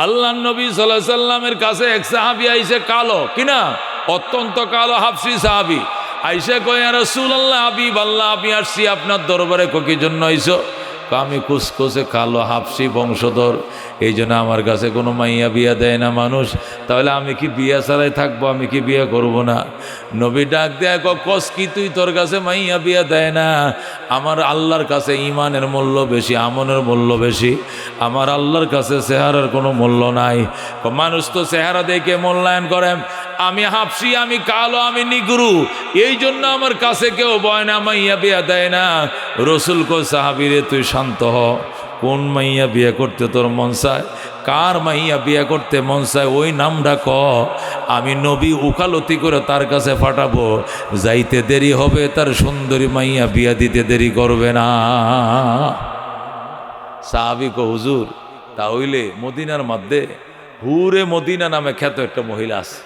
আল্লাহ নবী সাল্লাল্লাহু আলাইহি সাল্লামের কাছে এক সাহাবী আইসে, কালো কিনা, অত্যন্ত কালো হাবশী সাহাবী আইসে কয়, ইয়া রাসূলুল্লাহ, হাবিব আল্লাহ, আমি আসছি আপনার দরবারে। কি জন্য আইসো? আমি কুচকুচে কালো হাবশী বংশধর, এই জন্য আমার কাছে কোনো মাইয়া বিয়া দেয় না মানুষ। তাহলে আমি কি বিয়া ছাড়াই থাকবো? আমি কি বিয়া করব না? নবী ডাক দেয়, কস কি তুই, তোর কাছে মাইয়া বিয়া দেয় না? আমার আল্লাহর কাছে ইমানের মূল্য বেশি, আমনের মূল্য বেশি। আমার আল্লাহর কাছে চেহারার কোনো মূল্য নাই। মানুষ তো চেহারা দেখে মূল্যায়ন করে। আমি হাবশী, আমি কালো, আমি নিগ্রু, এই জন্য আমার কাছে কেউ বয় না, মাইয়া বিয়া দেয় না। রসুল কো, সাহাবীরে তুই শান্ত হ। কোন মাইয়া বিয়ে করতে তোর মন চায়? কার মাইয়া বিয়ে করতে মন চায় ওই নামটা ক, আমি নবী উকালতি করে তার কাছে পাঠাবো। যাইতে দেরি হবে, তার সুন্দরী মাইয়া বিয়া দিতে দেরি করবে না। সাহাবী কো, হুজুর তাহলে মদিনার মধ্যে হুরে মদিনা নামে খ্যাত একটা মহিলা আছে,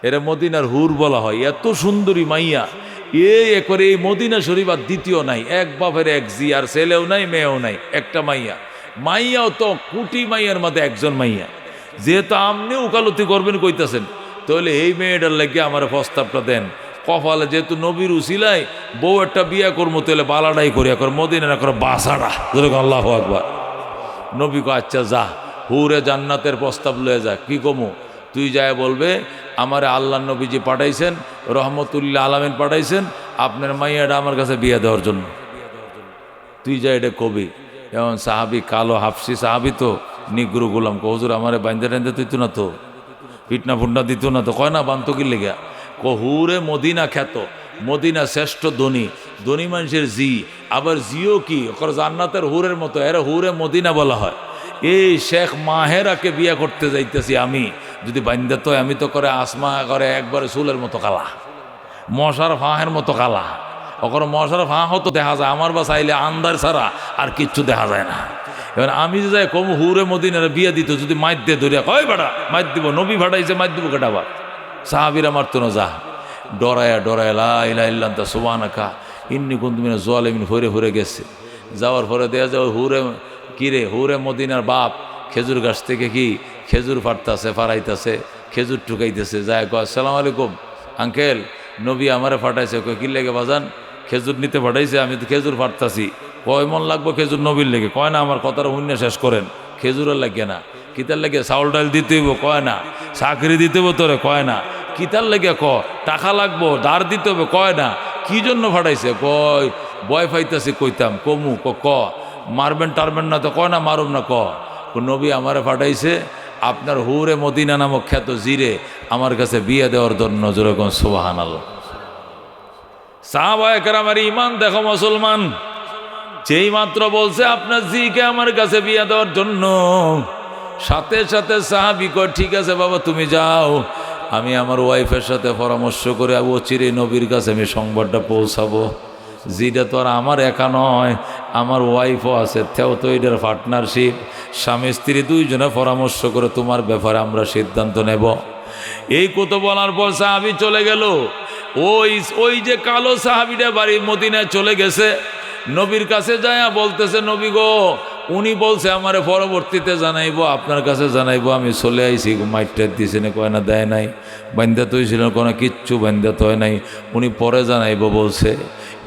এরা মদিনার হুর বলা হয়। এত সুন্দরী মাইয়া, করে এই মদিনা শরীফ আর দ্বিতীয় নাই। এক বাপের এক জি, আর ছেলেও নাই মেয়েও নাই, একটা মাইয়া। মাইয়াও তো কোটি মাইয়ার মধ্যে একজন মাইয়া। যেহেতু আপনি উকালতি করবেন কইতাছেন, তাহলে এই মেয়েটার লাগিয়ে আমার প্রস্তাবটা দেন। কপালে যেহেতু নবীর উসিলায় বউ একটা বিয়া করবো, তাহলে বালাডাই করিয়া কর, মদিনা না করে বাসাটা। আল্লাহু আকবার। নবী কো, আচ্ছা যা, হুরে জান্নাতের প্রস্তাব লয়ে যা। কি কমু? তুই যায় বলবে, আমার আল্লাহ নবীজি পাঠাইছেন, রহমতুল্লাহ আলামিন পাঠাইছেন আপনার মাইয়াটা আমার কাছে বিয়ে দেওয়ার জন্য। তুই যা এটা কবি। এমন সাহাবি, কালো হাফসি সাহাবি, তো নিগ্রু গোলাম। হুজুর আমারে বাইন্দা টাইন্দা দিত না তো, পিটনা ফুটনা দিত না তো। কয় না বান্ত কি লেগা? হুরে মদিনা খ্যাত, মদিনা শ্রেষ্ঠ ধনী, ধনী মানুষের জি। আবার জিও কি ওর জান্নাতের হুরের মতো, এরা হুরে মদিনা বলা হয়। এই শেখ মাহেরাকে বিয়ে করতে যাইতেছি আমি, যদি বান্দা তো আমি তো করে আসমা করে একবারে চুলের মতো কালা, মশার ফাঁহের মতো কালা। ওর মশার ফাঁহ তো দেখা যায়, আমার বা চাইলে আন্দার ছাড়া আর কিচ্ছু দেখা যায় না। এবার আমি যে যাই কম হুরে মদিনার বিয়ে দিত, যদি মাইর দিয়ে ধরিয়া কয় বেটা মাইর দিব, নবী ভাটাইছে মাইর দিব কেটাবা। সাহাবিরা মারতো না, যা ডরায়া ডরায়া লা ইলাহা ইল্লা আনতা সুবহানাকা ইন্নী কুনতু মিনাজ জালিমিন ফরে ফরে গেছে। যাওয়ার পরে দেয়া যায় হুরে, কিরে হুরে মদিনার বাপ খেজুর গাছ থেকে কি খেজুর ফাটতাছে, ফাড়াইতেছে, খেজুর ঠুকাইতেছে। যায় কয়, আসসালামু আলাইকুম আঙ্কেল, নবী আমারে ফাটাইছে। কয়, কি লেগে বাজান? খেজুর নিতে ফাটাইছে, আমি তো খেজুর ফাটতাছি। কয় মন লাগবো খেজুর নবীর লেগে? কয় না, আমার কথাটা শূন্য শেষ করেন। খেজুরের লাগে না, কিতার লেগে? চাউল ডাল দিতে হইব? কয় না। চাকরি দিতে হইব তোরে? কয় না। কিতার লেগে? টাকা লাগবো, ধার দিতে হবে? কয় না। কি জন্য ফাটাইছে? কয় বয় ফাইতাছি। কইতাম কমু? মারবেন টারবেন না তো? কয় না মারুম না। নবী আমারে ফাটাইছে আপনার হুরে মদিনা নামক খ্যাত জিরে আমার কাছে বিয়ে দেওয়ার জন্য। যেরকম সুবহানাল্লাহ। সাহাবায়ে কেরামের ঈমান দেখো মুসলমান, যেই মাত্র বলছে আপনার জিকে আমার কাছে বিয়ে দেওয়ার জন্য, সাথে সাথে সাহাবী কয়, ঠিক আছে বাবা তুমি যাও, আমি আমার ওয়াইফের সাথে পরামর্শ করে চিরে নবীর কাছে আমি সংবাদটা পৌঁছাবো। যেটা তো আর আমার একা নয়, আমার ওয়াইফও আছে, তেও তো এটার পার্টনারশিপ। স্বামী স্ত্রী দুইজনে পরামর্শ করে তোমার ব্যাপারে আমরা সিদ্ধান্ত নেব। এই কত বলার পর সাহাবী চলে গেল। ওই যে কালো সাহাবীটা বাড়ি মদিনায় চলে গেছে, নবীর কাছে যায় বলতেছে, নবী গো, উনি বলছে আমারে পরবর্তীতে জানাইবো, আপনার কাছে জানাইবো, আমি চলে আইছি। মাইটটা দিছে না? কয় না দেয় নাই। বান্ধা তো হয়েছিল? কোনো কিচ্ছু বান্ধা তো হয় নাই, উনি পরে জানাইবো বলছে।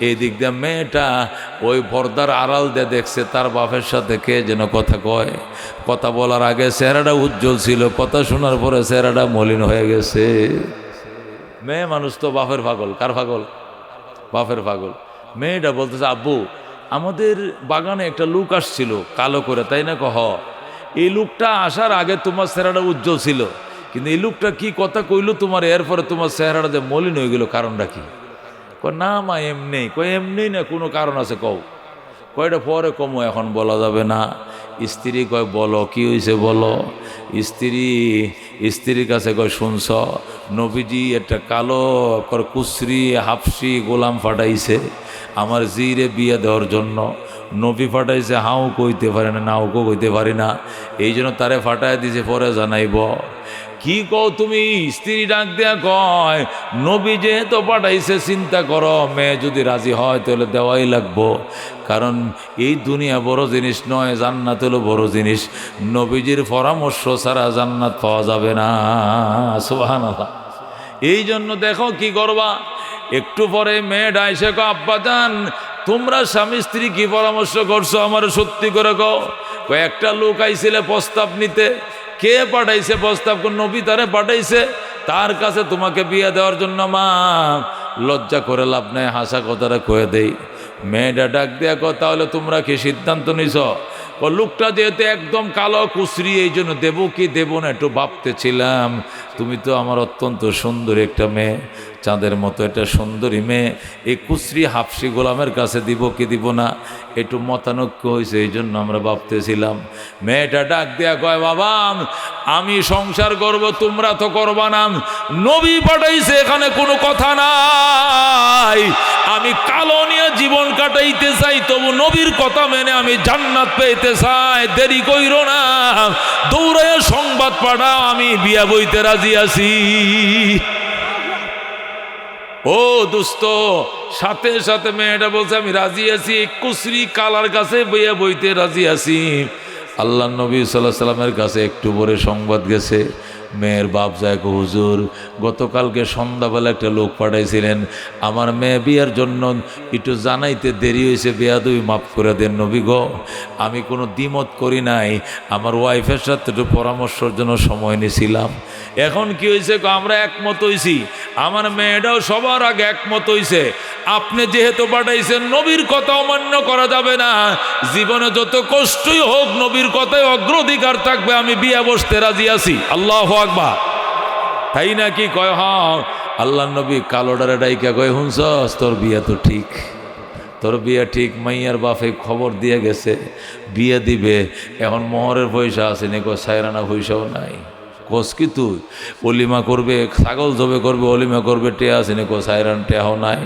এই দিক দিয়ে মেয়েটা ওই পর্দার আড়াল দিয়ে দেখছে তার বাপের সাথে কে যেন কথা কয়। কথা বলার আগে চেহারাটা উজ্জ্বল ছিল, কথা শোনার পরে চেহারাটা মলিন হয়ে গেছে। মেয়ে মানুষ তো বাপের পাগল। কার পাগল? বাপের পাগল। মেয়েটা বলতেছে, আব্বু আমাদের বাগানে একটা লোক আসছিল কালো করে, তাই না? এই লোকটা আসার আগে তোমার চেহারাটা উজ্জ্বল ছিল, কিন্তু এই লোকটা কি কথা কইলো তোমার, এরপরে তোমার চেহারাটা যে মলিন হয়ে গেল, কারণটা কি? না মা এমনি। এমনি না, কোনো কারণ আছে কও। কয়টা পরে কমো, এখন বলা যাবে না। স্ত্রী কয়, বলো কি হয়েছে বলো। স্ত্রীর কাছে কয়, শুনছ নবীজি একটা কালো কুসরি হাফসি গোলাম ফাটাইছে আমার জিরে বিয়ে দেওয়ার জন্য। নবী ফাটাইছে, হাও কইতে পারে না, নাও কইতে পারি না, এই জন্য তারে ফাটাই দিছে, পরে জানাইব। কি কও তুমি? স্ত্রী ডাক দেয়া কয়, নবী যেহেতু পাঠাইছে, চিন্তা করো মেয়ে যদি রাজি হয় তাহলে দেওয়াই লাগবো, কারণ এই দুনিয়া বড় জিনিস নয়, জান্নাত হলো বড় জিনিস। নবীজির পরামর্শ ছাড়া জান্নাত পাওয়া যাবে না। সুবহানাল্লাহ। এই জন্য দেখো কি করবা, একটু পরে মেয়েটা এসে কো, আব্বা জান তোমরা স্বামী স্ত্রী কি পরামর্শ করছো আমার সত্যি করে কও। একটা লোক আইছিলে প্রস্তাব নিতে, কে পাঠাইছে প্রস্তাব? নবী তারে পাঠাইছে, তার কাছে তোমাকে বিয়ে দেওয়ার জন্য। মা লজ্জা করে লাভ নাই, হাসা কথাটা কয়ে দেই। মেয়েটা ডাক দেয়া কো, তাহলে তোমরা কি সিদ্ধান্ত নিছ? লোকটা যেহেতু একদম কালো কুচরি, এই জন্য দেবো কি দেবো না একটু ভাবতেছিলাম। তুমি তো আমার অত্যন্ত সুন্দর একটা মেয়ে, চাঁদের মতো একটা সুন্দরী মেয়ে, এই কুচরি হাফসি গোলামের কাছে দিব কি দিব না একটু মতানৈক্য হয়েছে, এই জন্য আমরা ভাবতেছিলাম। মেয়েটা ডাক দেয়া কয়, বাবা আমি সংসার করব, তোমরা তো করবা না, নবী পাঠাইছে এখানে কোনো কথা নাই। আমি কালো নিয়ে জীবন কাটাইতে চাই, তবু নবীর কথা মেনে আমি জান্নাত পেতে চাই। দেরি কইরো না, দৌড়াইয়া সংবাদ পাঠাও, আমি বিয়া বইতে রাজি আছি। ও দোস্ত, সাথে সাথে মেয়েটা বলছে আমি রাজি আছি, কুসরি কালার কাছে বিয়া বইতে রাজি আছি। আল্লাহ নবী সাল্লাল্লাহু আলাইহি সাল্লামের কাছে একটু পরে সংবাদ গেছে, মেয়ের বাপ যায়, হুজুর গতকালকে সন্ধ্যাবেলা একটা লোক পাঠাইছিলেন আমার মেয়ে বিয়ার জন্য, একটু জানাইতে দেরি হয়েছে, বেয়াদবি মাফ করে দেন নবী গো। আমি কোনো দ্বিমত করি নাই, আমার ওয়াইফের সাথে একটু পরামর্শের জন্য সময় নিয়েছিলাম। এখন কি হয়েছে, আমরা একমত হয়েছি, আমার মেয়েটাও সবার আগে একমত হয়েছে। আপনি যেহেতু পাঠাইছেন, নবীর কথা অমান্য করা যাবে না, জীবনে যত কষ্টই হোক নবীর কথায় অগ্রাধিকার থাকবে, আমি বিয়ে বসতে রাজি আছি। আল্লাহু আকবার। তাই নাকি? কয় হ্যাঁ। আল্লাহ নবী কালোডারে ডাইকা কয়, হুনছস তোর বিয়ে তো ঠিক, তোর বিয়ে ঠিক। মাইয়ার বাপে খবর দিয়ে গেছে বিয়ে দিবে, এখন মোহরের পয়সা আছে নি? কয় সায়রানা পয়সাও নাই। কোস কি তুই অলিমা করবে, ছাগল জবে করবে, অলিমা করবে, টেয়া আছে নি? কো সায়রান টেহাও নাই।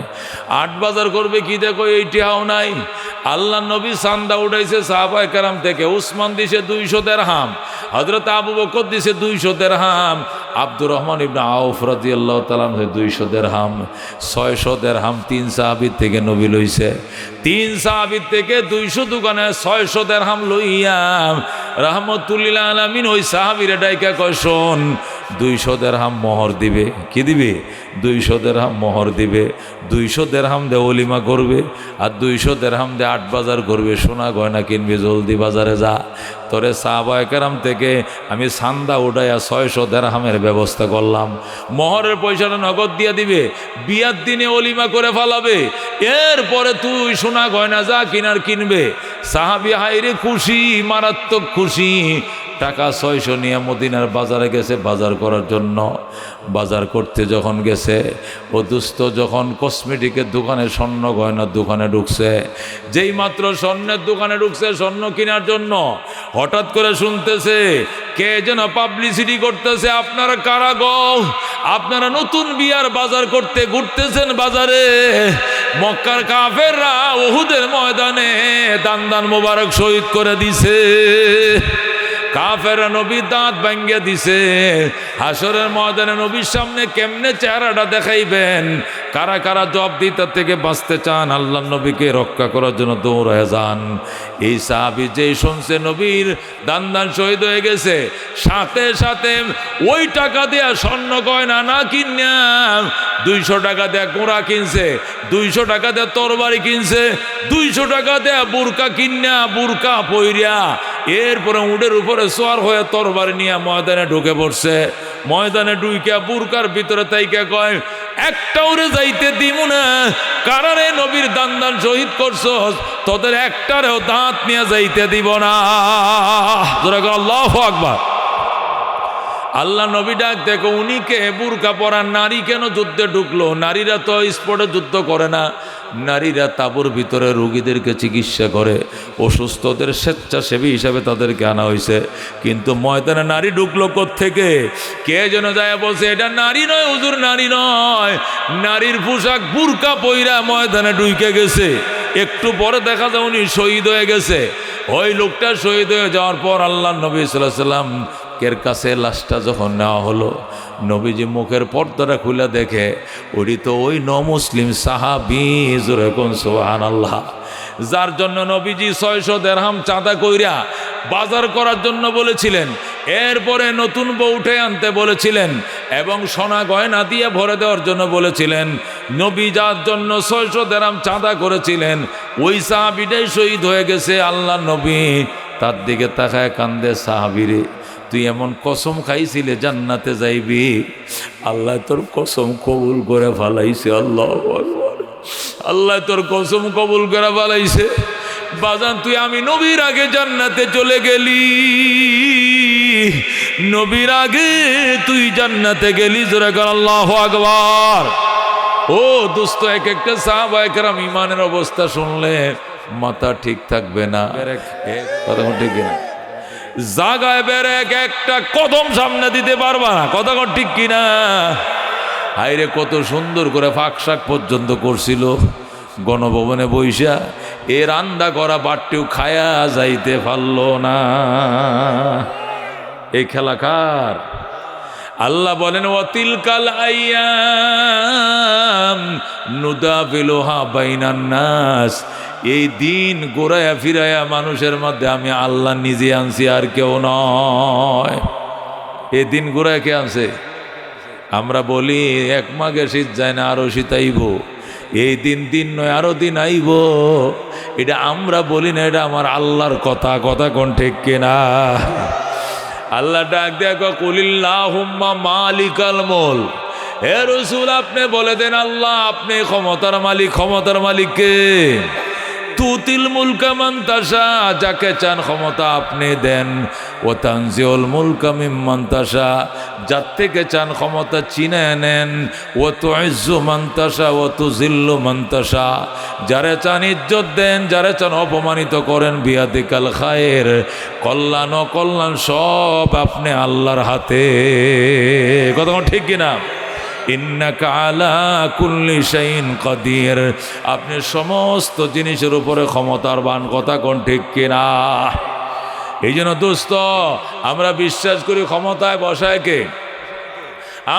8 বাজার করবে কি দেখো, এই টেহাও নাই। আল্লাহ নবী চান্দা উঠাইছে সাহাবায়ে কেরাম থেকে। উসমান দিছে 200 দিরহাম, হযরত আবু বকর দিছে 200 দিরহাম, আব্দুর রহমান ইবনে আউফ রাদিয়াল্লাহু তাআলা 200 দিরহাম, 600 দিরহাম 3 সাহাবীর থেকে নবী লইছে। 3 সাহাবীর থেকে 200 দোকানে 600 দিরহাম লইয়া রাহমাতুল্লিল আলামিন ওই সাহাবীরে ডাইকা কয়, শোন 200 দিরহাম মোহর দিবে। কি দিবে? 200 দিরহাম মোহর দিবে। 200 দিরহাম দিয়ে অলিমা করবে, আর 200 দিরহাম দিয়ে 8 বাজার করবে, সোনা গয়না কিনবে, জলদি বাজারে যা। তোরে সাহাবায়ে কেরাম থেকে আমি চান্দা উঠাইয়া 600 দিরহামের ব্যবস্থা করলাম। মোহরের পয়সাটা নগদ দিয়ে দিবে, বিয়ার দিনে অলিমা করে ফেলাবে, এরপরে তুই সোনা গয়না যা কিনার কিনবে। সাহাবী হাইরে খুশি, মারাত্মক খুশি। টাকা 600 নিয়ে মদিনার বাজারে গেছে বাজার করার জন্য। বাজার করতে যখন গেছে, ও দুস্থ যখন কসমেটিকের দোকানে, স্বর্ণ গয়নার দোকানে ঢুকছে, যেই মাত্র স্বর্ণের দোকানে ঢুকছে স্বর্ণ কেনার জন্য, হঠাৎ করে শুনতেছে কে যেন পাবলিসিটি করতেছে, আপনারা কারা গো? আপনারা নতুন বিয়ার বাজার করতে ঘুরতেছেন বাজারে, মক্কার কাফেররা উহুদের ময়দানে দান মোবারক শহীদ করে দিছে। কাফেররা নবীর দাঁত ভাঙ্গে দিছে। হাসরের ময়দানে নবীর সামনে কেমনে চেহারাটা দেখাইবেন? কারা কারা জবাব দিতে থেকে বাঁচতে চান, আল্লাহ নবীকে রক্ষা করার জন্য দৌড়ায় যান। এই সাহাবী যেই শুনছে নবীর দান শহীদ হয়ে গেছে, সাথে সাথে ওই টাকা দেয়া স্বর্ণ গয়না না কিনা 200 টাকা দেয়া ঘোড়া কিনছে, 200 টাকা দেয়া তরবারি কিনছে, 200 টাকা দেয়া বুরকা কিনা বুরকা পইরা এরপরে উটের উপরে সোয়ার হয়ে তরবারি নিয়ে ময়দানে ঢুকে পড়ছে। ময়দানে ঢুইকা বুরকার ভিতরে তাইকা কয়, একটা উড়ে যাইতে দিব না, কারণে নবীর দান শহীদ করছস, তোদের একটারেও দাঁত নিয়ে যাইতে দিব না। আল্লাহু আকবার। আল্লাহ নবী ডাক দেখো, উনিকে বুরকা পরা নারী কেন যুদ্ধে ঢুকলো? নারীরা তো স্পটে যুদ্ধ করে না, নারীরা তাঁবুর ভিতরে রোগীদেরকে চিকিৎসা করে, অসুস্থদের স্বেচ্ছাসেবী হিসাবে তাদেরকে আনা হয়েছে। কিন্তু ময়দানে নারী ঢুকলো কোত্থেকে? কে যেন যায় বলছে এটা নারী নয় হুজুর, নারী নয়, নারীর পোশাক বুরকা পইরা ময়দানে ঢুকে গেছে। একটু পরে দেখা যায় উনি শহীদ হয়ে গেছে। ওই লোকটা শহীদ হয়ে যাওয়ার পর আল্লাহ নবী সাল্লাল্লাহু আলাইহি ওয়াসাল্লাম নাকের কাছে লাশটা যখন নেওয়া হলো, নবীজি মুখের পর্দাটা খুলে দেখে ওটি তো ওই মুসলিম সাহাবী, জোরে কোন সুবহানাল্লাহ, যার জন্য নবীজি 600 দিরহাম চাঁদা কইরা বাজার করার জন্য বলেছিলেন, এরপরে নতুন বউ উঠে আনতে বলেছিলেন এবং সোনা গয়না দিয়ে ভরে দেওয়ার জন্য বলেছিলেন। নবী যার জন্য 600 দিরহাম চাঁদা করেছিলেন, ওই সাহাবীটাই শহীদ হয়ে গেছে। আল্লাহ নবী তার দিকে তাকায় কান্দে, সাহাবীরে তুই এমন কসম খাইছিলে জান্নাতে যাইবি, আল্লাহ তোর কসম কবুল করে ফেলাইছে। আল্লাহু আকবার, আল্লাহ তোর কসম কবুল করে ফেলাইছে। বাজান তুই আমি নবীর আগে জান্নাতে চলে গেলি, নবীর আগে তুই জান্নাতে গেলি, জোরে কর আল্লাহু আকবার। ও দোস্ত, এক একটা সাহাবায়ে কেরাম ইমানের অবস্থা শুনলে মাথা ঠিক থাকবে না, কথা ঠিক কিনা, জাগায় বেড়ে একটা কদম সামনে দিতে পারবা না, কথা ঠিক কিনা। হাইরে কত সুন্দর করে ফাঁকশাক পর্যন্ত করছিল গণভবনে বইসা, এ রান্না করা বাটটিও খায়া যাইতে পারল না। এই খেলা কার? আল্লাহ বলেন ওয়াতিলকাল আইয়াম নুদাবিলুহা বাইনান নাস, এই দিন ঘোরায়া ফিরায়া মানুষের মধ্যে আমি আল্লাহ নিজে আনছি, আর কেউ নয়। এই দিন ঘোরায় কে আনছে? আমরা বলি এক মাঘে শীত যায় না, আরো শীত আইব। এই দিন দিন নয়, আরো দিন আইব। এটা আমরা বলি না, এটা আমার আল্লাহর কথা, কথা কোন ঠিক কিনা। আল্লাহ ডাক দেখো কুলিল্লাহুম্মা মালিকাল মুলক, হে রাসূল আপনি বলে দেন আল্লাহ আপনি ক্ষমতার মালিক, ক্ষমতার মালিককে। তুতিল মুলকা মান তাশা, যাকে চান ক্ষমতা আপনি দেন। ও তানজিউল মুলকা মিম্মান তাশা, যার থেকে চান ক্ষমতা চিনে নেন। ও তুইজ্জু মান তাশা ও তুযিল্লু মান তাশা, যারে চান ইজ্জত দেন, যারে চান অপমানিত করেন। বিয়াদিকাল খায়ের, কল্যাণ অকল্যাণ সব আপনি আল্লাহর হাতে, কথা ঠিক কিনা। ইন্নাকা আলা কুল্লি শাইইন কাদির, আপনি সমস্ত জিনিসের উপরে ক্ষমতাবান, কথা কোন ঠিক কিনা। এই জন্য দোস্ত আমরা বিশ্বাস করি ক্ষমতায় বসায় কে?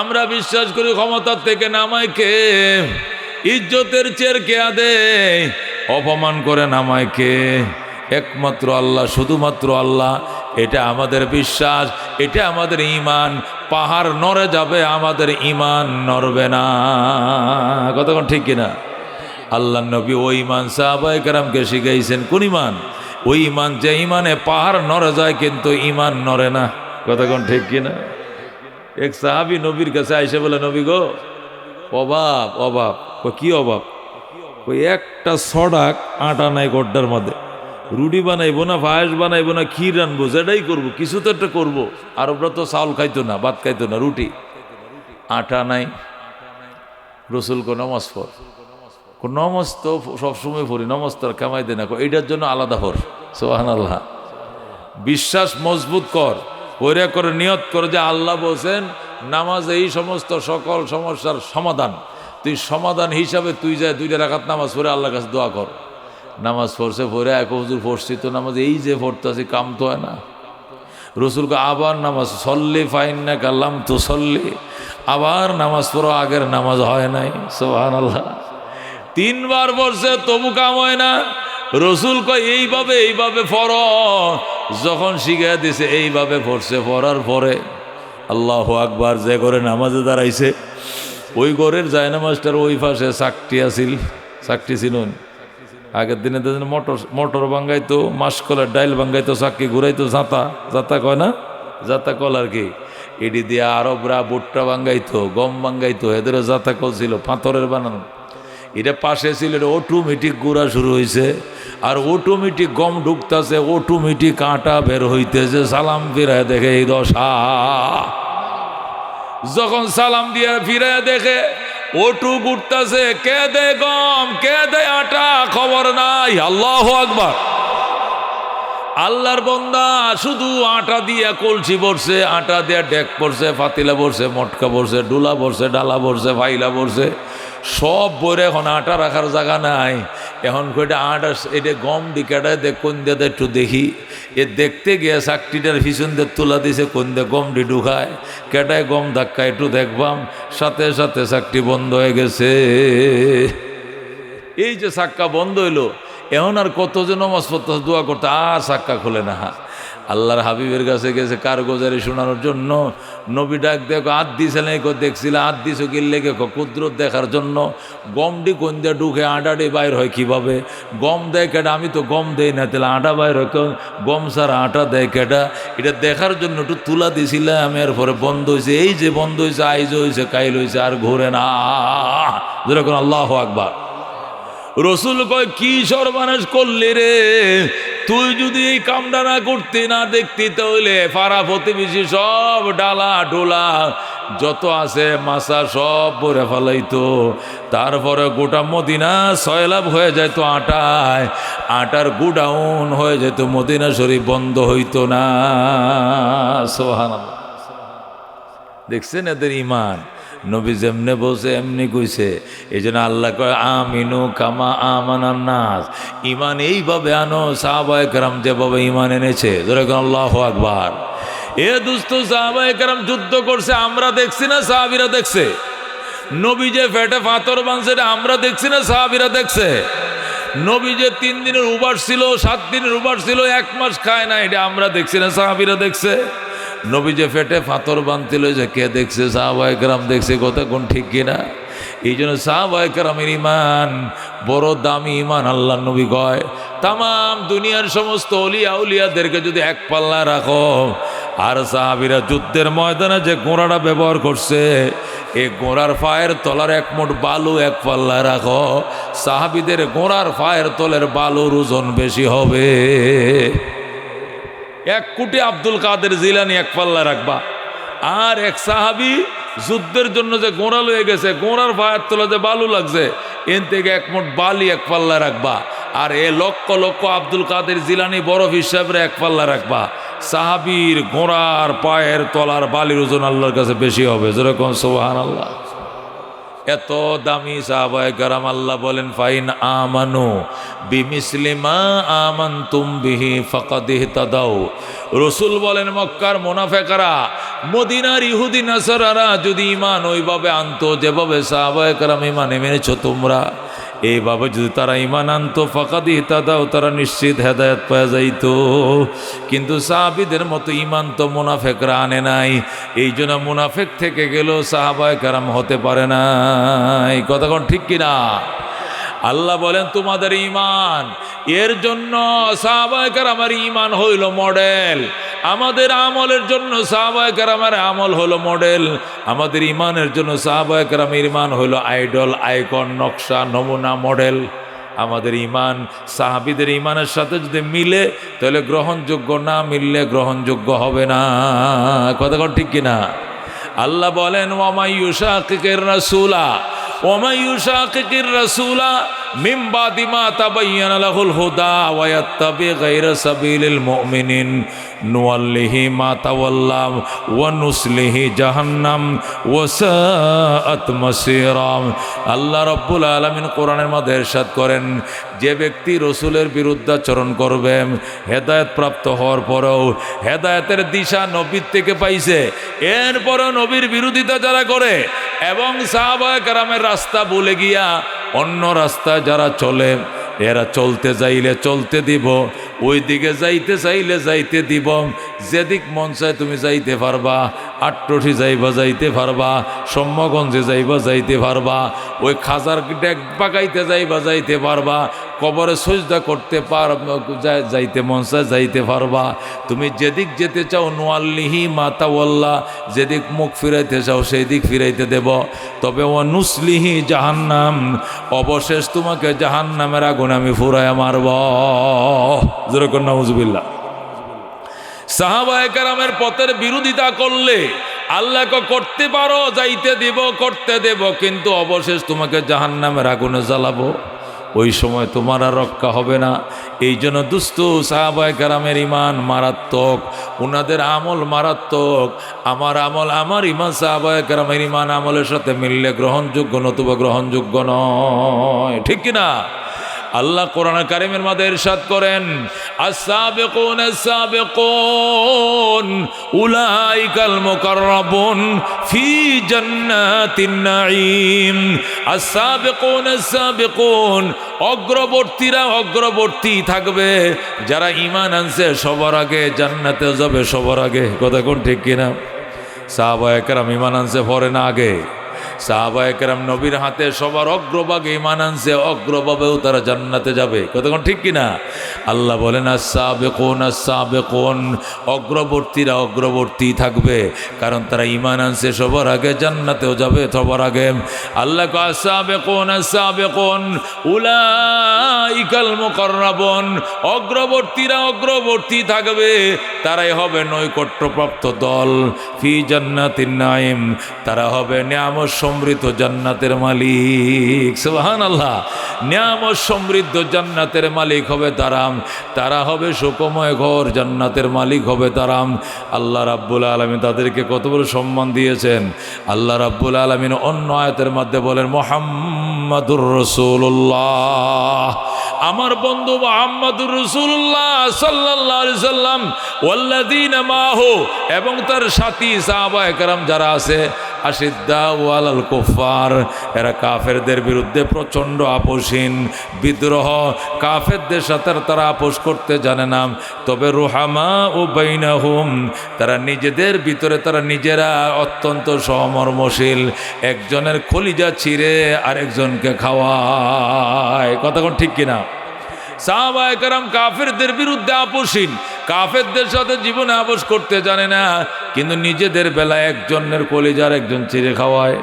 আমরা বিশ্বাস করি ক্ষমতার থেকে নামায় কে? ইজ্জতের চের কে দেয়, অপমান করে নামায় কে? একমাত্র আল্লাহ, শুধুমাত্র আল্লাহ। এটা আমাদের বিশ্বাস, এটা আমাদের ঈমান। পাহাড় নড়ে যাবে, আমাদের ঈমান নড়বে না, কতক্ষণ ঠিক কিনা। আল্লাহ নবী ওই ঈমান সাহাবায়ে কেরামকে শিখাইছেন। কোন ঈমান? ওই ঈমান যে ঈমানে পাহাড় নড়ে যায় কিন্তু ঈমান নড়ে না, কতক্ষণ ঠিক কিনা। এক সাহাবী নবীর কাছে আইসে বলে, নবী গো অভাব, অভাব। কি অভাব? ওই একটা ছড়াক আটা নাই গড্ডার মধ্যে, রুটি বানাইবো না, পায়েস বানাইবো না, ক্ষীর আনবো, যেটাই করবো কিছু তো একটা করবো। আরবরা তো চাউল খাইতো না, ভাত খাইতো না, রুটি। আটা নাই। রসুল কো নমাজ পড়, নমাজ তো সবসময় পড়ি, নমাজ তো আর কামাই দে না, এইটার জন্য আলাদা পড়। সুবহানাল্লাহ। বিশ্বাস মজবুত কর, পয়রা করে নিয়ত করে যে আল্লাহ বলছেন নামাজ এই সমস্ত সকল সমস্যার সমাধান। তুই সমাধান হিসাবে তুই যায় 2 রাকাত নামাজ পড়ে আল্লাহর কাছে দোয়া কর। নামাজ পড়ছে, পড়ে এক হুজুর পড়ছি তো নামাজ এই যে পড়তে আছি কাম তো হয় না। রসুলকে আবার নামাজ সল্লি ফাইন্না কাল্লাম তো সল্লি, আবার নামাজ পড়ো, আগের নামাজ হয় নাই। সুবহানাল্লাহ। 3 বার পড়ছে তবু কাম হয় না। রসুল কয় এইভাবে এইভাবে পড়ো। যখন শিখে দিছে এইভাবে পড়ছে, পড়ার পরে আল্লাহু আকবার, যে করে নামাজে দাঁড়াইছে ওই ঘরের জায়নামাজটার ওই পাশে চাকটি আছিল। চাকটি ছিল আগের দিনে মোটর ভাঙ্গাইতো, মাসকলার ডাইল ভাঙ্গাইতো, চাক্কি ঘুরাইতো, জাতা, জাতা কয় না, জাতা কল আর কি। এটি দিয়ে আরবরা ভুট্টা ভাঙ্গাইতো, গম ভাঙ্গাইতো, এদেরও জাতা কল ছিল, পাথরের বানানো। এটা পাশে ছিল, এটা অটোমেটিক গুড়া শুরু হয়েছে, আর অটোমেটিক গম ঢুকতেছে, অটোমেটিক আটা বের হইতেছে। সালাম ফিরায় দেখে এই দশা। যখন সালাম দিয়ে ফিরায় দেখে ওটু ঘুরতেছে, কে দেয় গম, কে দেয় আটা, খবর নাই। আল্লাহু আকবার। আল্লাহর বান্দা শুধু আটা দিয়া কলসি ভরছে, আটা দিয়া ডেক পড়ছে, পাতিলা ভরছে, মটকা ভরছে, ডুলা ভরছে, ডালা ভরছে, ফাইলা ভরছে, সব বইরে এখন আটা রাখার জায়গা নাই। এখন কইটা আটা এটা গম ডিকাটায় দেখ কোন দিয়ে একটু দেখি। এ দেখতে গিয়ে চাকরিটার পিছন দিয়ে তুলা দিছে, কোন দিয়ে গম ডি ঢুকায়, কেটায় গম ধাক্কা একটু দেখবাম, সাথে সাথে চাকরি বন্ধ হয়ে গেছে। এই যে চাক্কা বন্ধ হইলো, এখন আর কতজন নামাজ পড়তে দোয়া করতে, আর চাক্কা খোলে না। আল্লাহর হাবিবের কাছে গেছে কারগোজারি শোনানোর জন্য। নবী ডাক দেখো হাত দিয়েছিল, দেখছিল হাত দিছো কি লেগে কুদরত দেখার জন্য। গমটি কোন দিয়ে ঢুকে আটাটি বাইর হয় কিভাবে? গম দেয় কেটা? আমি তো গম দেই না, তাহলে আটা বাইর হয় গম ছাড়া আটা দেয় কেটা? এটা দেখার জন্য একটু তুলা দিছিলাম, এরপরে বন্ধ হয়েছে। এই যে বন্ধ হয়েছে, আইজ হয়েছে, কাইল হয়েছে, আর ঘুরে না। যেরকম আল্লাহু আকবার। রসুল কয় কি সর্বনাশ করলি রে, তুই যদি এই কামটা না করতে, না দেখতি, তাহলে পাড়া প্রতিবেশী সব ডালা ডোলা যত আছে মাছা সব ভরে ফেলাইতো। তারপরে গোটা মদিনা সয়লাভ হয়ে যেত আটায়, আটার গুডাউন হয়ে যেত, মদিনা শরীফ বন্ধ হইতো না। সুবহানাল্লাহ। দেখছেন এদের ইমান? নবী যেমনে বলছে এমনি কইছে। এই জন্য আল্লাহ কয় আমিনু কামা আমানান নাস, ইমান এইভাবে আনো সাহাবায়ে কেরাম যেভাবে ইমান এনেছে। যেরকম আল্লাহু আকবার। এ দুস্থ সাহাবায়ে কেরাম যুদ্ধ করছে, আমরা দেখছি না সাহাবীরা দেখছে? নবী যে পেটে পাথর বাঁধছে আমরা দেখছি না সাহাবীরা দেখছে? নবী যে 3 দিনের উপাস ছিল, 7 দিনের উপাস ছিল, 1 মাস খায় না, এটা আমরা দেখছি না সাহাবীরা দেখছে? নবী যে পেটে পাথর বাঁধছিল, যে কে দেখছে? সাহাবায়ে কেরাম দেখছে। কথা কোন ঠিক কিনা? এই জন্য সাহাবায়ে কেরামের ইমান বড় দামি ইমান। আল্লাহ নবী কয় তামাম দুনিয়ার সমস্ত অলিয়া উলিয়াদেরকে যদি এক পাল্লা রাখো, আর সাহাবীরা যুদ্ধের ময়দানে যে ঘোড়াটা ব্যবহার করছে, এই ঘোড়ার পায়ের তলার 1 মুঠ বালু এক পাল্লা রাখো, সাহাবীদের ঘোড়ার পায়ের তলের বালুর ওজন বেশি হবে। 1 কোটি আব্দুল কাদের জিলানি এক পাল্লা রাখবা, আর এক সাহাবি যুদ্ধের জন্য যে গোড়া লয়ে গেছে, গোড়ার পায়ের তলা যে বালু লাগছে, এন থেকে 1 মুঠ বালি এক পাল্লা রাখবা, আর এ লক্ষ লক্ষ আব্দুল কাদের জিলানি বরফ হিসাবে এক পাল্লা রাখবা, সাহাবির গোড়ার পায়ের তলার বালির ওজন আল্লাহর কাছে বেশি হবে। যেরকম সুবহানাল্লাহ। এত দামি সাহাবায়ে কেরাম। আল্লাহ বলেন ফাইন আমানু বিমিসলি মা আমানতুম বিহি ফাকাদ ইহতাদাউ। রাসূল বলেন মক্কার মুনাফিকরা, মদিনার ইহুদি নাসারারা যদি ঈমান ওইভাবে আনতো যেভাবে সাহাবায়ে কেরাম ঈমান এনেছো তোমরা, এইভাবে যদি তারা ঈমান আনতো ফাকাদ ইহতাদাউ, তারা নিশ্চিত হেদায়েত পেয়ে যাইতো। কিন্তু সাহাবীদের মতো ঈমান তো মুনাফিকরা আনে নাই, এই জন্য মুনাফিক থেকে গেলেও সাহাবায়ে কেরাম হতে পারে না। এই কথা কোন ঠিক কিনা? আল্লাহ বলেন তোমাদের ঈমান, এর জন্য সাহাবায়ে কেরামের ঈমান হইল মডেল, আমাদের আমলের জন্য সাহাবায়ে কেরামের আমল হলো মডেল, আমাদের ঈমানের জন্য সাহাবায়ে কেরামের ঈমান হইল আইডল, আইকন, নকশা, নমুনা, মডেল। আমাদের ঈমান সাহাবীদের ঈমানের সাথে যদি মিলে তাহলে গ্রহণযোগ্য, না মিললে গ্রহণযোগ্য হবে না। কথা কোন ঠিক কিনা? আল্লাহ বলেন ওয়া ইউশাকিকির রাসূলা ওয়া ইউশাকিকির রাসূলা মিন বাদি মা তাবায়্যানা লাহুল হুদা ওয়া ইয়াত্তাবি গায়রা সাবিলিল মুমিনিন নুওয়াল্লিহি মা তাওয়াল্লা ওয়া নুসলিহি জাহান্নাম ওয়া সাআত মাসীরা। আল্লাহ রাব্বুল আলামিন কোরআনের মধ্যে ইরশাদ করেন, যে ব্যক্তি রাসূলের বিরুদ্ধাচরণ করবে, হেদায়েত প্রাপ্ত হওয়ার পরেও হেদায়েতের দিশা নবীর থেকে পাইছে, এরপরও নবীর বিরোধিতা যারা করে এবং সাহাবায়ে কেরামের রাস্তা ভুলে গিয়া অন্য রাস্তায় যারা চলে, এরা চলতে চাইলে চলতে দিব, ওই দিকে যাইতে চাইলে যাইতে দিব, যেদিক মন চায় তুমি যাইতে পারবা, আট্টঠি যাইবা যাইতে পারবা, সম্যগঞ্জে যাইবা যাইতে পারবা, ওই খাজার ডেক পাকাইতে যাইবা যাইতে পারবা, কবরে সজদা করতে যাইতে মন চায় যাইতে পারবা। তুমি যেদিক যেতে চাও নুয়াল্লিহি মা তাওয়াল্লা, যেদিক মুখ ফিরাইতে চাও সেই দিক ফিরাইতে দেব। তবে ওয়া নুসলিহি জাহান্নাম, অবশেষ তোমাকে জাহান্নামের আগুন আমি ফুরাইয়া মারব। যেরকম নাউজুবিল্লাহ। সাহাবায়ে কেরামের পথের বিরোধিতা করলে আল্লাহ করতে পারো, যাইতে দিব, করতে দেব, কিন্তু অবশেষ তোমাকে জাহান্নামের আগুনে জ্বালাবো। ওই সময় তোমার আর রক্ষা হবে না। এই জন্য দুস্থ সাহাবায়ে কেরামের ঈমান মারাত্মক, ওনাদের আমল মারাত্মক। আমার আমল আমার ঈমান সাহাবায়ে কেরামের ঈমান আমলের সাথে মিললে গ্রহণযোগ্য, নতুবা গ্রহণযোগ্য নয়। ঠিক কিনা? আল্লাহ কোরআন কারীমের মধ্যে ইরশাদ করেন, আস-সাবিকুন আস-সাবিকুন উলাইকাল মুকাররাবুন ফি জান্নাতিন নাঈম। আস-সাবিকুন আস-সাবিকুন, অগ্রবর্তীরা অগ্রবর্তী থাকবে। যারা ঈমান আনছে সবার আগে, জান্নাতে যাবে সবার আগে। কথা কোন ঠিক কিনা? সাহাবায়ে কেরাম ঈমান আনছে পরে না আগে? সাহাবায়ে কেরাম নবীর হাতে সবার অগ্রভাগে ঈমান আনছে, অগ্রভাবেও তারা জান্নাতে যাবে। কতক্ষণ ঠিক কিনা? আল্লাহ বলেন আস-সাবিকুন আস-সাবিকুন, অগ্রবর্তীরা অগ্রবর্তী থাকবে, কারণ তারা ঈমান আনছে সবার আগে, জান্নাতেও যাবে সবার আগে। আল্লাহ কয় আস-সাবিকুন আস-সাবিকুন উলাইকাল মুকাররাবুন, অগ্রবর্তীরা অগ্রবর্তী থাকবে, তারাই হবে নৈকট্যপ্রাপ্ত দল। ফি জান্নাতিন নাঈম, তারা হবে নিয়ামত সমৃদ্ধ জান্নাতের মালিক। সুবহানাল্লাহ। নিয়ামত সমৃদ্ধ জান্নাতের মালিক হবে তারা, তারা হবে সুখময় ঘর, জান্নাতের মালিক হবে তারা। আল্লাহ রাব্বুল আলামিন তাদেরকে কত বড় সম্মান দিয়েছেন। আল্লাহ রাব্বুল আলামিন অন্য আয়াতের মধ্যে বলেন, মুহাম্মাদুর রাসূলুল্লাহ, আমার বন্ধু মুহাম্মাদুর রাসূলুল্লাহ সাল্লাল্লাহু আলাইহি সাল্লাম, ওয়াল্লাযীনা মাহু, এবং তার সাথী সাহাবায়ে কেরাম যারা আছে, আশিদ্দাউ আলাল কুফার, এরা কাফেরদের বিরুদ্ধে প্রচণ্ড আপোষহীন, বিদ্রোহ। কাফেরদের সাথে তারা আপোষ করতে জানে না, তবে রুহামাউ বাইনাহুম, তারা নিজেদের ভিতরে তারা নিজেরা অত্যন্ত সহমর্মশীল। একজনের কলিজা ছিঁড়ে আরেকজনকে খাওয়ায়। কথা কোন ঠিক কিনা? সাহাবায়ে কেরাম কাফেরদের বিরুদ্ধে আপোষহীন, কাফেরদের সাথে জীবনে আপোষ করতে জানে না, কিন্তু নিজেদের বেলায় একজনের কলিজার একজন চিড়ে খাওয়ায়।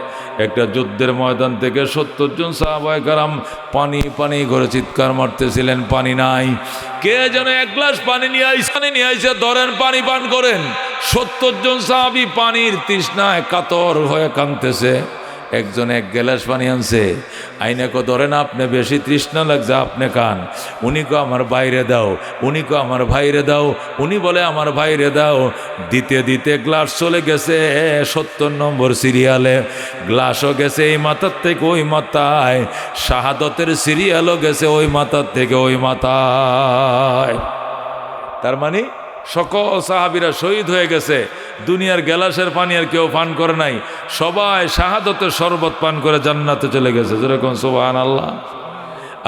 একটা যুদ্ধের ময়দান থেকে 70 জন সাহাবায়ে কেরাম পানি পানি করে চিৎকার মারতেছিলেন, পানি নাই। কে যেন এক গ্লাস পানি নিয়ে আইসে, ধরেন পানি পান করেন। 70 জন সাহাবী পানির তৃষ্ণায় কাতর হয়ে কাঁদতেছে। একজন এক গ্লাস পানি আনছে, আইনে কো ধরেন, আপনি বেশি তৃষ্ণা লাগছে, আপনি খান। উনি কো আমার বাইরে দাও, উনি কো আমার ভাইরে দাও, উনি বলে আমার ভাইরে দাও। দিতে দিতে গ্লাস চলে গেছে 70 নম্বর সিরিয়ালে, গ্লাসও গেছে এই মাথার থেকে ওই মাথায়, শাহাদতের সিরিয়ালও গেছে ওই মাথার থেকে ওই মাথায়। তার মানে সকল সাহাবীরা শহীদ হয়ে গেছে, দুনিয়ার গ্লাসের পানি আর কেউ পান করে নাই, সবাই শাহাদতের শরবত পান করে জান্নাতে চলে গেছে। যেরকম সুবহানাল্লাহ।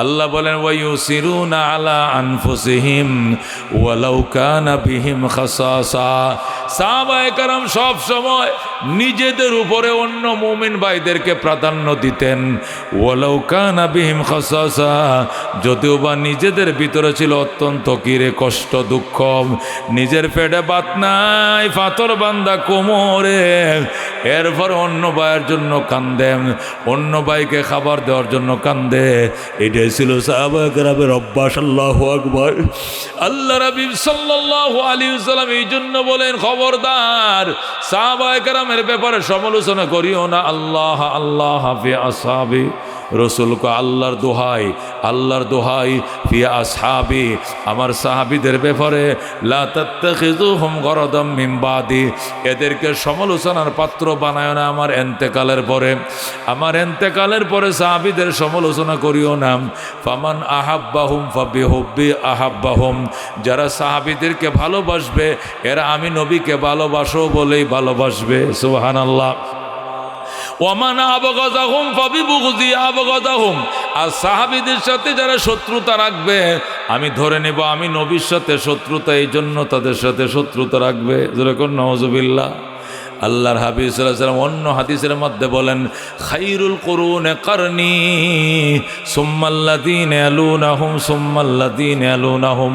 আল্লাহ বলেন, ওয়ায়ুসিরুনা আলা আনফুসিহিম ওয়ালাউ কানা বিহিম খাসাসা। সাহাবায়ে কেরাম সব সময় নিজেদের উপরে অন্য মুমিন ভাইদেরকে প্রাধান্য দিতেন। ওয়ালাউ কানা বিহিম খাসাসা, যদিও বা নিজেদের ভিতরে ছিল অত্যন্ত কিরে কষ্ট দুঃখ, নিজের পেটে ভাত নাই, পাথর বান্ধা কোমরে, এরপর অন্য ভাইয়ের জন্য কান্দেন, অন্য ভাইকে খাবার দেওয়ার জন্য কান্দে। এটাই ছিল সাহাবায়ে কেরামের অভ্যাস। আল্লাহু আকবার। আল্লাহ রাবী সাল্লাল্লাহু আলাইহি ওয়াসাল্লাম এই জন্য বলেন, খবরদার সাহাবায়ে কেরামের ব্যাপারে সমালোচনা করিও না। আল্লাহ আল্লাহ ফি আসহাবি, রসুল কো আল্লাহর দোহাই, আল্লাহর দোহাই, ফি আসহাবি, আমার সাহাবীদের ব্যাপারে, লা তাত্তাখিযুহুম গরাদাম মিন বাদি, এদেরকে সমালোচনার পাত্র বানায় না আমার এন্তেকালের পরে। আমার এন্তেকালের পরে সাহাবীদের সমালোচনা করিও না। ফামান আহাব্বাহুম ফাবিহুব্বি আহাব্বাহুম, যারা সাহাবীদেরকে ভালোবাসবে এরা আমি নবীকে ভালোবাসো বলেই ভালোবাসবে। সুবহানাল্লাহ। ওয়ামান আবগাযাহুম ফাবিবুগযি আবগাযাহুম, আর সাহাবীদের সাথে যারা শত্রুতা রাখবে আমি ধরে নেব আমি নবীর সাথে শত্রুতা, এই জন্য তাদের সাথে শত্রুতা রাখবে। যেরকম নাউযুবিল্লাহ। আল্লাহর হাবিব সাল্লাল্লাহু আলাইহি ওয়াসাল্লাম অন্য হাদিসের মধ্যে বলেন, খায়রুল কুরুনি কারনি সুম্মাল্লাযীনা ইয়ালুনাহুম সুম্মাল্লাযীনা ইয়ালুনাহুম,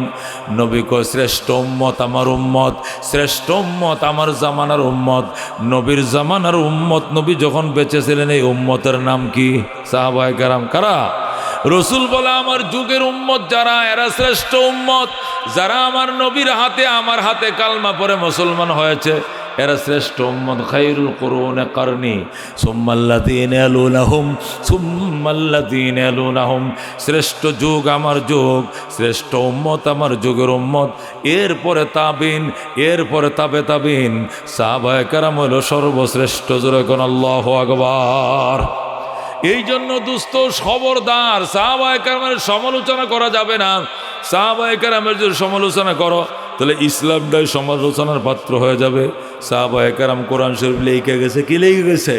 নবী কো শ্রেষ্ঠ উম্মত আমার উম্মত, শ্রেষ্ঠ উম্মত আমার জামানার উম্মত। নবীর জামানার উম্মত, নবী যখন বেঁচে ছিলেন এই উম্মতের নাম কি? সাহাবায়ে কেরাম। কারা? রসুল বলে আমার যুগের উম্মত যারা, এরা শ্রেষ্ঠ উম্মত, যারা আমার নবীর হাতে আমার হাতে কালমা পড়ে মুসলমান হয়েছে, এরা শ্রেষ্ঠ উম্মত, খায়রুল কুরুনি কারনি সুম্মাল্লাযীনা ইয়ালুনাহুম সুম্মাল্লাযীনা ইয়ালুনাহুম, শ্রেষ্ঠ যুগ আমার যুগ, শ্রেষ্ঠ উম্মত আমার যুগের উম্মত, এরপরে তাবিন, এরপরে তাবে তাবিন, সাহাবায়ে কেরাম হলো সর্বশ্রেষ্ঠ। জোরে কোন আল্লাহু আকবার। এই জন্য দোস্ত খবরদার, সাহাবায়ে কেরামের সমালোচনা করা যাবে না। সাহাবায়ে কেরামের যদি সমালোচনা করো তাহলে ইসলামটাই সমালোচনার পাত্র হয়ে যাবে। সাহাবায়ে কেরাম কোরআন শরীফ লিখে গেছে, কি লিখে গেছে?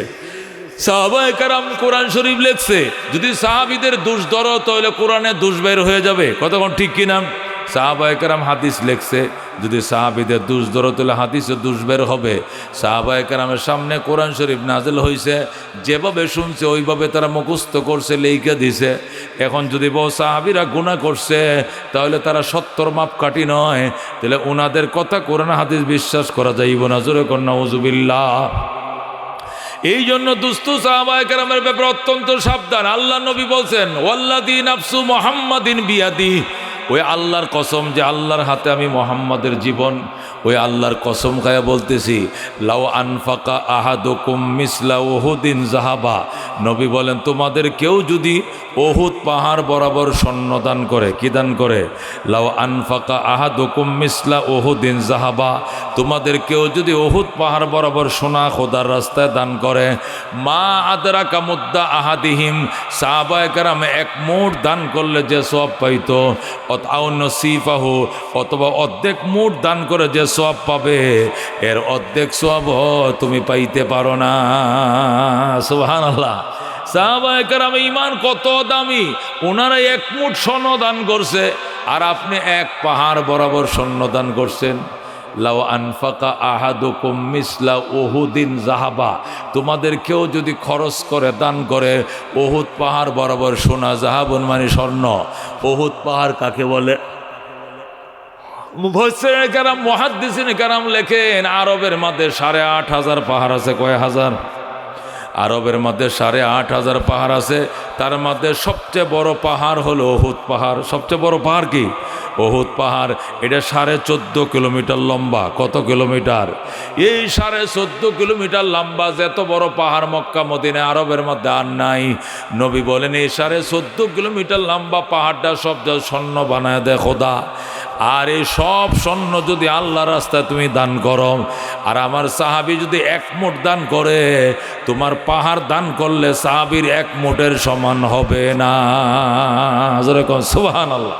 সাহাবায়ে কেরাম কোরআন শরীফ লিখছে। যদি সাহাবীদের দোষ ধরো তাহলে কোরআনে দোষ বের হয়ে যাবে, কতক্ষণ ঠিক কিনা? সাহাবায়ে কেরাম হাদিস লিখছে, যদি সাহাবীদের দোষ ধরো তাহলে হাদিসে দোষ বের হবে। সাহাবায়ে কেরামের সামনে কোরআন শরীফ নাজিল হয়েছে, যেভাবে শুনছে ওইভাবে তারা মুখস্থ করছে, লিখে দিছে। এখন যদি বউ সাহাবীরা গুনাহ করছে তাহলে তারা 70 মাপকাঠি নয়, তাহলে ওনাদের কথা কোরআন হাদিস বিশ্বাস করা যাইব না। জোরে কর নাউজুবিল্লাহ। এই জন্য দুস্থ সাহাবায়ে কেরামের ব্যাপারে অত্যন্ত সাবধান। আল্লাহ নবী বলছেন, ওয়াল্লাযী নাফসু মুহাম্মাদিন বিয়াদি, ওই আল্লাহর কসম যে আল্লাহর হাতে আমি মুহাম্মাদের জীবন, ওই আল্লাহর কসম খায়া বলতেছি, লাউ আনফাকা আহাদুকুম মিসলা উহুদিন যাহাবা, নবী বলেন তোমাদের কেউ যদি উহুদ পাহাড় বরাবর স্বর্ণ দান করে, কি দান করে? লাউ আনফাকা আহাদুকুম মিসলা উহুদিন যাহাবা, তোমাদের কেউ যদি উহুদ পাহাড় বরাবর সোনা খোদার রাস্তায় দান করে, মা আদরাকা মুদ্দা আহাদিহিম, সাহাবায়ে কেরাম এক মুঠ দান করলে যে সওয়াব পাইতো, আও নসিফাহু, অথবা অর্ধেক মুঠ দান করে যে সওয়াব পাবে, এর অর্ধেক সওয়াব তুমি পাইতে পারো না। সুবহানাল্লাহ। সাহাবায়ে কেরাম ঈমান কত দামি, ওনারা এক মুঠ স্বর্ণ দান করছে আর আপনি এক পাহাড় বরাবর স্বর্ণ দান করছেন। লাউ আনফাকা আহাদুকুম মিসলা উহুদিন যাহাবা, তোমাদের কেউ যদি খরচ করে দান করে উহুদ পাহাড় বরাবর সোনা, যাহাবুন মানে স্বর্ণ। উহুদ পাহাড় কাকে বলে? মুফাসসিরিনে কেরাম, মুহাদ্দিসিনে কেরাম লেখেন, আরবের মধ্যে 8,500 পাহাড় আছে। কয় হাজার? আরবের মধ্যে 8,500 পাহাড় আছে। তার মধ্যে সবচেয়ে বড় পাহাড় হলো উহুদ পাহাড়। সবচেয়ে বড় পাহাড় কি? উহুদ পাহাড়। এটা 14.5 কিলোমিটার লম্বা। কত কিলোমিটার? এই 14.5 কিলোমিটার লম্বা যত বড় পাহাড় মক্কা মদিনা আরবের মধ্যে আর নাই। নবী বলেন এই 14.5 কিলোমিটার লম্বা পাহাড়টা সব স্বর্ণ বানায় দেয় খোদা। আর এই সব স্বর্ণ যদি আল্লাহ রাস্তায় তুমি দান করো, আর আমার সাহাবী যদি এক মুঠ দান করে, তোমার পাহাড় দান করলে সাহাবীর এক মুঠের সমান হবে না। সুবহানাল্লাহ।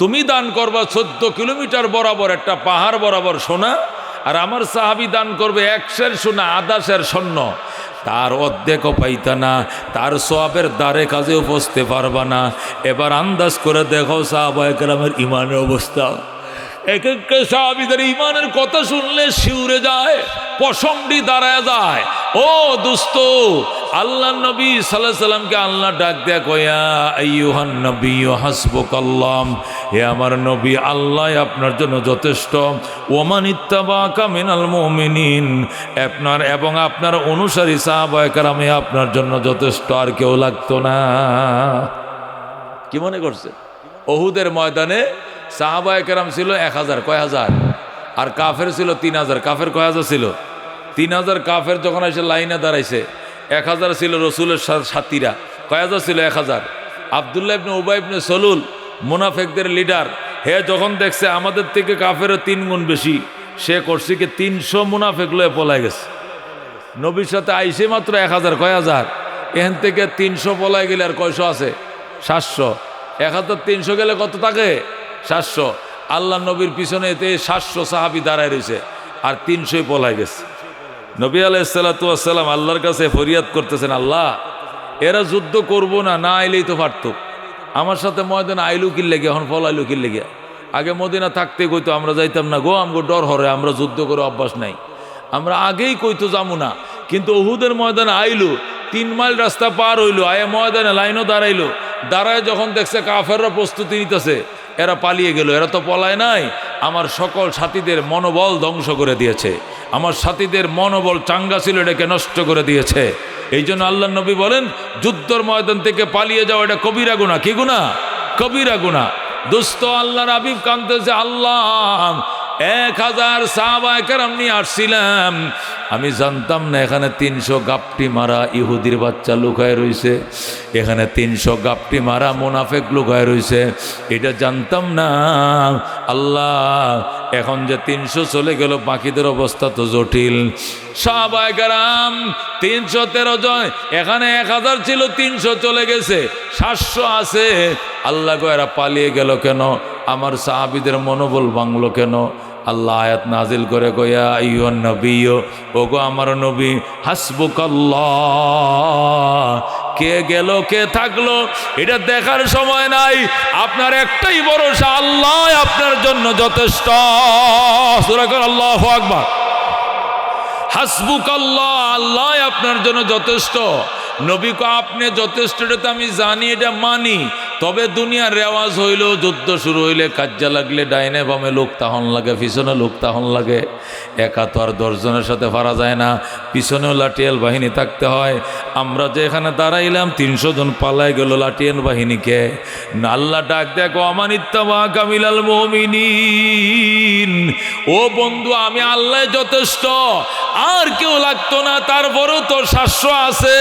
তুমি দান করবা 14 কিলোমিটার বরাবর একটা পাহাড় বরাবর সোনা, আর আমার সাহাবী দান করবে 1 সের সোনা, 1/2 সের স্বর্ণ, তার অর্ধেকও পাইতা না, তার সওয়াবের দ্বারে কাজেও পৌঁছতে পারবা না। এবার আন্দাজ করে দেখো সাহাবায়ে কেরামের ইমানের অবস্থা। এক এক সাহাবীদের ইমানের কথা শুনলে শিউরে যায়, পশমটি দাঁড়ায় যায়। ও দোস্ত, আল্লাহ নবী সাল্লাল্লাহু আলাইহি সাল্লামকে আল্লাহ ডাক দেয়া কয়া, আইয়ুহান নবিয়্যু হাসবুকাল্লাহ, হে আমার নবী আল্লাহ আপনার জন্য যথেষ্ট। ওমান ইত্তাবাকা মিনাল মুমিনিন, আপনার এবং আপনার অনুসারী সাহাবায়ে কেরাম আপনার জন্য যথেষ্ট, আর কেউ লাগতো না। কি মনে করছে? উহুদের ময়দানে সাহাবায়ে কেরাম ছিল 1000। কয় হাজার? আর কাফের ছিল 3000। কাফের কয় হাজার ছিল? 3000 কাফের যখন এসে লাইনে দাঁড়াইছে, 1000 ছিল রসুলের সাথীরা। কয় হাজার ছিল? 1000। আব্দুল্লাহ ইবনে উবাই ইবনে সলুল, মুনাফিকদের লিডার, হে যখন দেখছে আমাদের থেকে কাফেরও 3 গুণ বেশি, সে করছে কি 300 মুনাফিক লয়ে পলায় গেছে। নবীর সাথে আইসে মাত্র 1000। কয় হাজার? এখান থেকে 300 পলায় গেলে আর কয়শো আছে? 700। 1300 গেলে কত থাকে? 700। আল্লাহ নবীর পিছনে এতে 700 সাহাবী দাঁড়ায় রয়েছে, আর 300 পলায় গেছে। নবী আলাইহিস সালাতু ওয়াস সালাম আল্লাহর কাছে ফরিয়াদ করতেছেন, আল্লাহ এরা যুদ্ধ করবো না, না আইলেই তো পারত। আমার সাথে ময়দানে আইলু কি লেগে, এখন পলাইলু কি লেগে? আগে মদিনা থাকতে কইতো আমরা যাইতাম না গো, আমগো ডর হরে, আমরা যুদ্ধ করে অভ্যাস নাই, আমরা আগেই কইতো যাবো না। কিন্তু উহুদের ময়দানে আইলু, 3 মাইল রাস্তা পার হইলো, আয়ে ময়দানে লাইনও দাঁড়াইলো। দাঁড়ায় যখন দেখছে কাফেররা প্রস্তুতি নিতেছে, এরা পালিয়ে গেল। এরা তো পলায় নাই, আমার সকল সাথীদের মনোবল ধ্বংস করে দিয়েছে, আমার সাথীদের মনোবল চাঙ্গা ছিল, এটাকে নষ্ট করে দিয়েছে। এই জন্য আল্লাহ নবী বলেন, যুদ্ধের ময়দান থেকে পালিয়ে যাওয়া এটা কবিরা গুনাহ। কি গুনাহ? কবিরা গুনাহ। দোস্ত, আল্লাহর হাবিব কাঁদতেছে, আল্লাহ 1000 সাহাবায়ে কেরাম নিয়ে আসছিলাম। আমি জানতাম না এখানে 300 গাপটি মারা ইহুদির বাচ্চা লুকায় রইছে, এখানে 300 গাপটি মারা মুনাফিক লুকায় রইছে, এটা জানতাম না। আল্লাহ, এখন যে 300 চলে গেল, বাকিদের অবস্থা তো জটিল। সাহাবায়ে কেরাম 313 জন, এখানে 1000 ছিল, 300 চলে গেছে, 700 আছে। আল্লাহ গো, এরা পালিয়ে গেল কেন? আমার সাহাবীদের মনোবল ভাঙলো কেন? আল্লাহ আয়াত নাজিল করে কয়া আইয়ুহান নবিয়্যু, ওগো আমার নবী, হাসবুকাল্লাহ, কে গেল কে থাকলো এটা দেখার সময় নাই, আপনার একটাই ভরসা, আল্লাহ আপনার জন্য যথেষ্ট। সূরা কর আল্লাহু আকবার। হাসবুকাল্লাহ, আল্লাহ আপনার জন্য যথেষ্ট। নবী কো আপনি যথেষ্ট, এটা তো আমি জানি, এটা মানি, তবে দুনিয়ার রেওয়াজ হইল, যুদ্ধ শুরু হইলে, কাজ্জা লাগলে ডাইনে বামে লোক তাহন লাগে, পিছনে লোক তাহন লাগে। একা তো আর 10 জনের সাথে পারা যায় না, পিছনেও লাঠিয়াল বাহিনী থাকতে হয়। আমরা যে এখানে দাঁড়াইলাম, 300 জন পালাই গেল লাঠিয়াল বাহিনীকে। আল্লাহ ডাক দেখো, আমানিত্তাবা কামিলাল মুমিনিন, ও বন্ধু, আমি আল্লাহ যথেষ্ট, আর কেউ লাগতো না। তারপরেও তো 700 আছে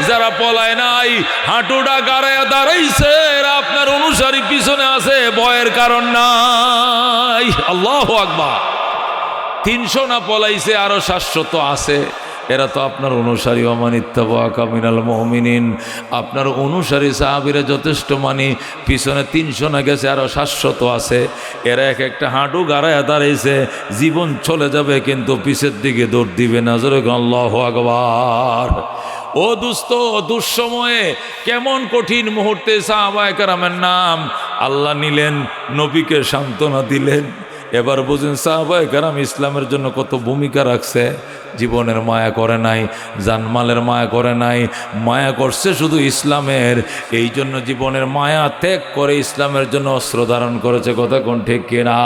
যারা পলায় নাই, হাঁটুটা গাড়াইয়া দাঁড়াইছে, এরা আপনার অনুসারী পিছনে আছে, ভয়ের কারণ নাই। আল্লাহু আকবার। 300 না পলাইছে, আরো 700 তো আছে, এরা তো আপনার অনুসারী। ওয়ামানিত্তাবা'আকা মিনাল মুমিনিন, আপনার অনুসারী সাহাবীরা যথেষ্ট মানি, পিছনে 300 না গেছে, আরো 700 তো আছে, এরা এক একটা হাঁটু গাড়ায় দাঁড়াইছে, জীবন চলে যাবে কিন্তু পিছের দিকে দৌড় দিবে না। জোরে আল্লাহু আকবার। ও দুস্থ, দুঃসময়ে, কেমন কঠিন মুহূর্তে সাহাবায়ে কেরামের নাম আল্লাহ নিলেন, নবীকে সান্ত্বনা দিলেন। এবার বুঝেন সাহাবায়ে কেরাম ইসলামের জন্য কত ভূমিকা রাখছে। জীবনের মায়া করে নাই, জানমালের মায়া করে নাই, মায়া করছে শুধু ইসলামের। এই জন্য জীবনের মায়া ত্যাগ করে ইসলামের জন্য অস্ত্র ধারণ করেছে। কথা কোন ঠিক কিনা?